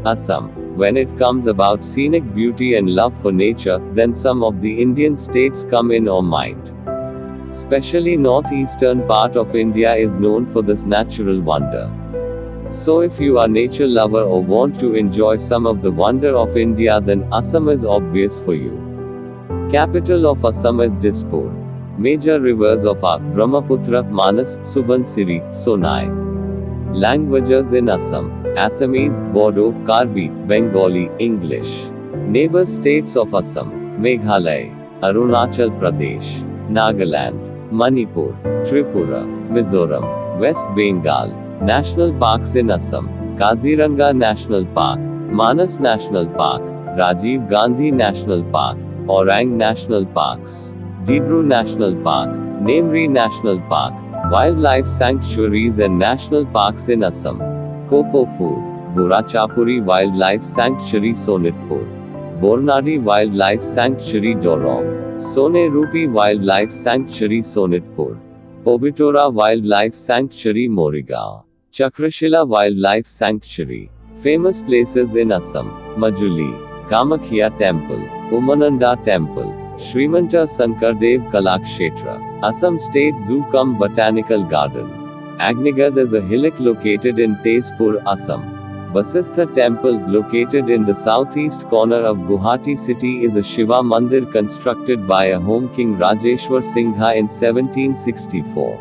Assam. When it comes about scenic beauty and love for nature, then some of the Indian states come in our mind. Especially northeastern part of India is known for this natural wonder. So if you are nature lover or want to enjoy some of the wonder of India, then Assam is obvious for you. Capital of Assam is Dispur. Major rivers of are Brahmaputra, Manas, Subansiri, Sonai. Languages in Assam: Assamese, Bodo, Karbi, Bengali, English. Neighbor states of Assam: Meghalaya, Arunachal Pradesh, Nagaland, Manipur, Tripura, Mizoram, West Bengal. National parks in Assam: Kaziranga National Park, Manas National Park, Rajiv Gandhi National Park, Orang National Parks, Dibru National Park, Namri National Park. Wildlife sanctuaries and national parks in Assam: Kopofu, Burachapuri Wildlife Sanctuary Sonitpur, Bornadi Wildlife Sanctuary Dorong, Sonerupi Wildlife Sanctuary Sonitpur, Pobitora Wildlife Sanctuary Morigao, Chakrashila Wildlife Sanctuary. Famous places in Assam: Majuli, Kamakhya Temple, Umananda Temple, Srimanta Sankardev Kalakshetra, Assam State Zoo cum Botanical Garden. Agnigadh is a hillock located in Tezpur, Assam. Vasistha Temple, located in the southeast corner of Guwahati city, is a Shiva Mandir constructed by a home king Rajeshwar Singha in 1764.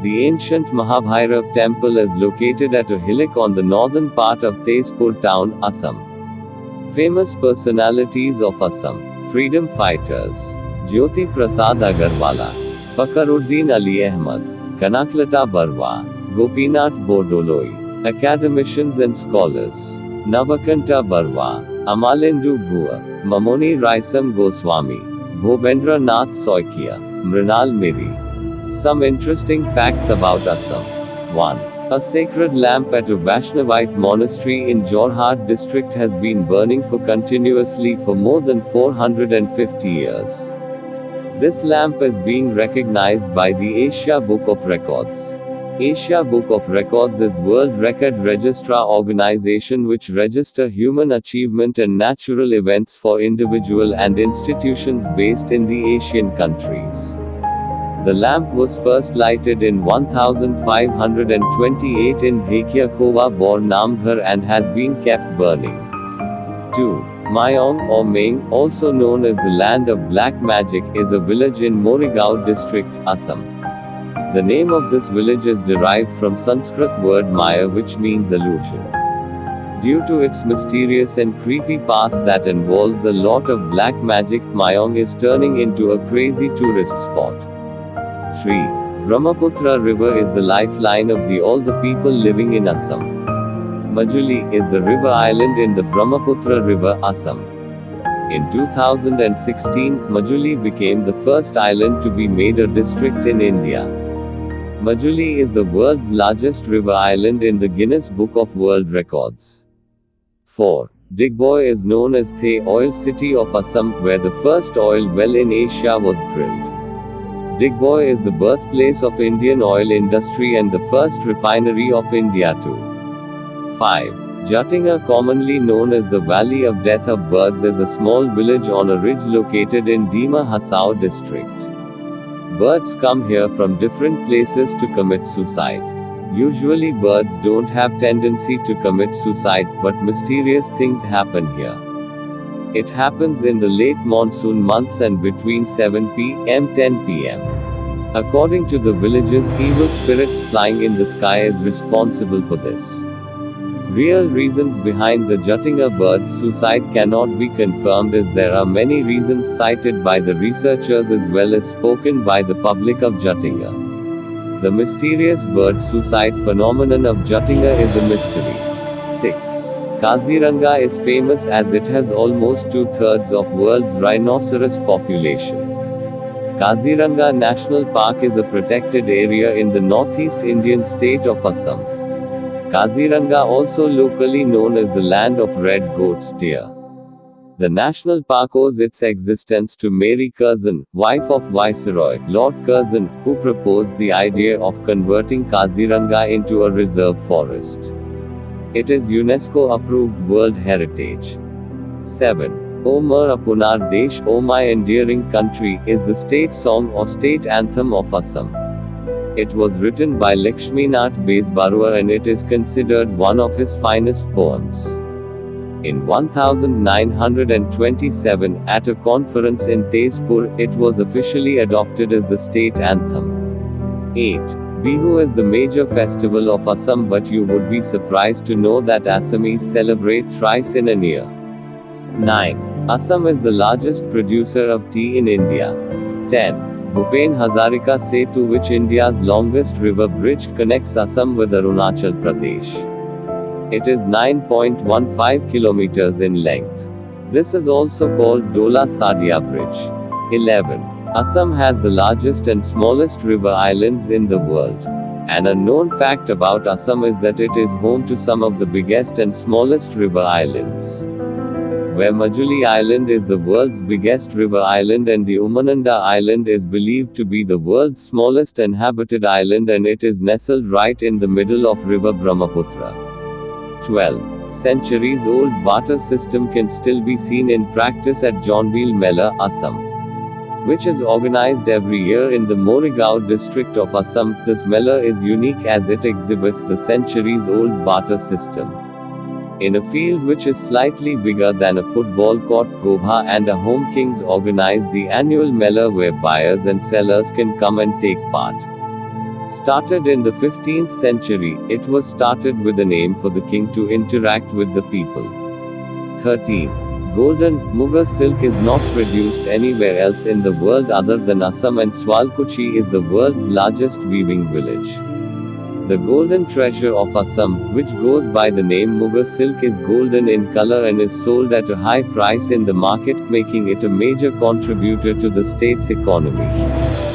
The ancient Mahabhairav temple is located at a hillock on the northern part of Tezpur town, Assam. Famous personalities of Assam: freedom fighters: Jyoti Prasad Agarwala, Fakhruddin Ali Ahmad, Kanaklata Barwa, Gopinath Bordoloi. Academicians and scholars: Navakanta Barwa, Amalendu Bua, Mamoni Raisam Goswami, Bhobendra Nath Soikia, Mrinal Miri. Some interesting facts about Assam. 1. A sacred lamp at a Vaishnavite monastery in Jorhat district has been burning continuously for more than 450 years. This lamp is being recognized by the Asia Book of Records. Asia Book of Records is World Record Registrar organization which register human achievement and natural events for individual and institutions based in the Asian countries. The lamp was first lighted in 1528 in Dhekya Khova Bor Namghar and has been kept burning. 2. Mayong or Maing, also known as the land of black magic, is a village in Morigao district, Assam. The name of this village is derived from Sanskrit word Maya, which means illusion. Due to its mysterious and creepy past that involves a lot of black magic, Mayong is turning into a crazy tourist spot. 3. Brahmaputra River is the lifeline of all the people living in Assam. Majuli is the river island in the Brahmaputra River, Assam. In 2016, Majuli became the first island to be made a district in India. Majuli is the world's largest river island in the Guinness Book of World Records. 4. Digboi is known as the Oil City of Assam, where the first oil well in Asia was drilled. Digboi is the birthplace of Indian oil industry and the first refinery of India too. 5. Jatinga, commonly known as the Valley of Death of Birds, is a small village on a ridge located in Dima Hasao district. Birds come here from different places to commit suicide. Usually birds don't have tendency to commit suicide, but mysterious things happen here. It happens in the late monsoon months and between 7 p.m. 10 p.m. According to the villagers, evil spirits flying in the sky is responsible for this. Real reasons behind the Jatinga bird's suicide cannot be confirmed, as there are many reasons cited by the researchers as well as spoken by the public of Jatinga. The mysterious bird suicide phenomenon of Jatinga is a mystery. 6. Kaziranga is famous as it has almost 2/3 of world's rhinoceros population. Kaziranga National Park is a protected area in the northeast Indian state of Assam. Kaziranga, also locally known as the land of red goats deer. The national park owes its existence to Mary Curzon, wife of Viceroy Lord Curzon, who proposed the idea of converting Kaziranga into a reserve forest. It is UNESCO approved World Heritage. 7. O Mar Apunar Desh, O My Endearing Country, is the state song or state anthem of Assam. It was written by Lakshminath Bezbarua and it is considered one of his finest poems. In 1927, at a conference in Tezpur, it was officially adopted as the state anthem. 8. Bihu is the major festival of Assam, but you would be surprised to know that Assamese celebrate thrice in a year. 9. Assam is the largest producer of tea in India. 10. Bhupen Hazarika Setu, which India's longest river bridge, connects Assam with Arunachal Pradesh. It is 9.15 kilometers in length. This is also called Dola Sadia Bridge. 11. Assam has the largest and smallest river islands in the world. An unknown fact about Assam is that it is home to some of the biggest and smallest river islands. Where Majuli Island is the world's biggest river island and the Umananda Island is believed to be the world's smallest inhabited island, and it is nestled right in the middle of river Brahmaputra. 12. Centuries-old barter system can still be seen in practice at Jonbeel Mela, Assam, which is organized every year in the Morigao district of Assam. This Mela is unique as it exhibits the centuries-old barter system. In a field which is slightly bigger than a football court, Gobha and a Home Kings organize the annual Mela where buyers and sellers can come and take part. Started in the 15th century, it was started with an aim for the king to interact with the people. 13. Golden Muga silk is not produced anywhere else in the world other than Assam, and Swalkuchi is the world's largest weaving village. The golden treasure of Assam, which goes by the name Muga silk, is golden in color and is sold at a high price in the market, making it a major contributor to the state's economy.